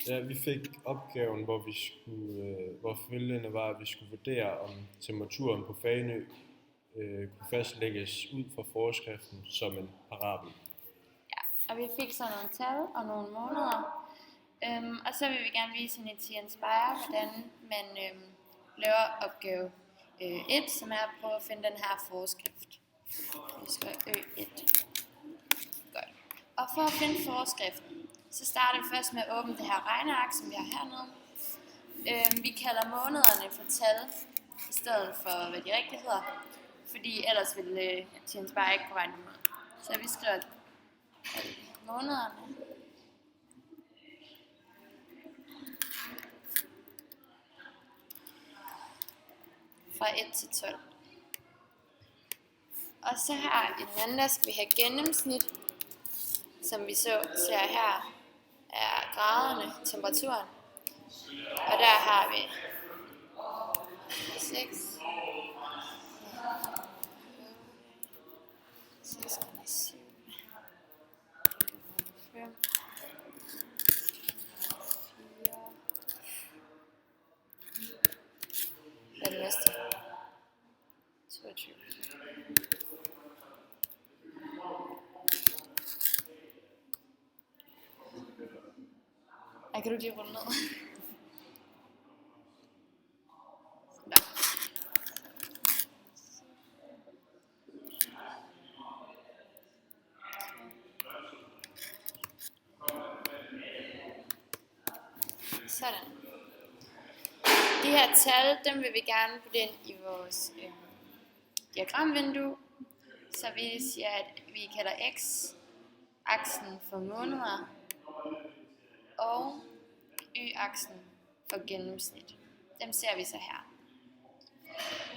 Ja, vi fik opgaven, hvor følgende var, at vi skulle vurdere, om temperaturen på Fanø kunne fastlægges ud fra forskriften som en parabel. Og vi fik så nogle tal og nogle måneder. Og så vil vi gerne vise hende til Jens Beyer, hvordan man laver opgave 1, som er at prøve at finde den her forskrift. Vi skal Ø1. Godt. Og for at finde forskriften, så starter vi først med at åbne det her regneark, som vi har hernede. Vi kalder månederne for tal, i stedet for hvad de rigtigt hedder, fordi ellers ville Jens Beyer ikke kunne regne dem ud. Så vi skriver månederne. Fra 1 til 12. Og så her i den anden, der skal vi have gennemsnit, som vi ser her, er graderne, temperaturen. Og der har vi 6, 6,7, 5, 4, hvad er det næste? 22. Ej, kan du lige runde ned? Sådan. De her tal, dem vil vi gerne putte ind i vores diagramvindue. Så vi siger, at vi kalder x-aksen for måneder og y-aksen for gennemsnit. Dem ser vi så her.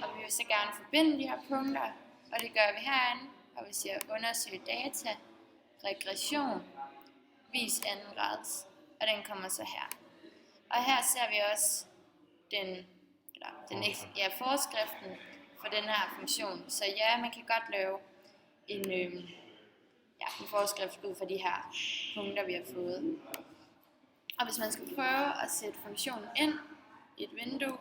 Og vi vil så gerne forbinde de her punkter, og det gør vi herinde, og vi siger undersøg data, regression, vis anden grads, og den kommer så her. Og her ser vi også forskriften for den her funktion. Så ja, man kan godt lave en forskrift ud fra de her punkter, vi har fået. Og hvis man skal prøve at sætte funktionen ind i et vindue,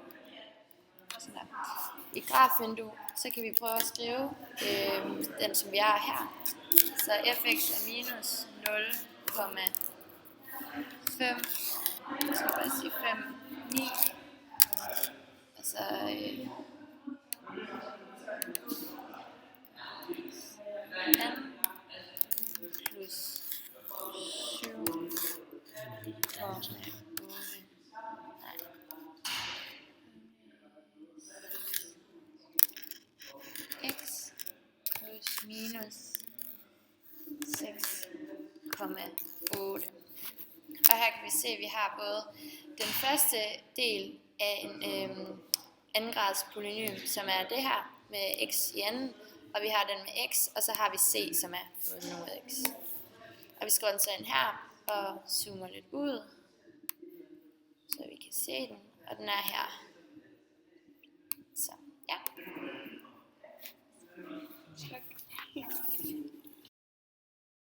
i et grafvindue, så kan vi prøve at skrive den, som vi har her. Så fx er minus 0,5, jeg skal bare sige 5, 9, altså n plus 7, x plus minus 6,8. Og her kan vi se, at vi har både den første del af en andengrads polynym, som er det her med x i anden, og vi har den med x, og så har vi c, som er med x. Og vi skriver den så ind her, og zoomer lidt ud, så vi kan se den, og den er her. Så, ja.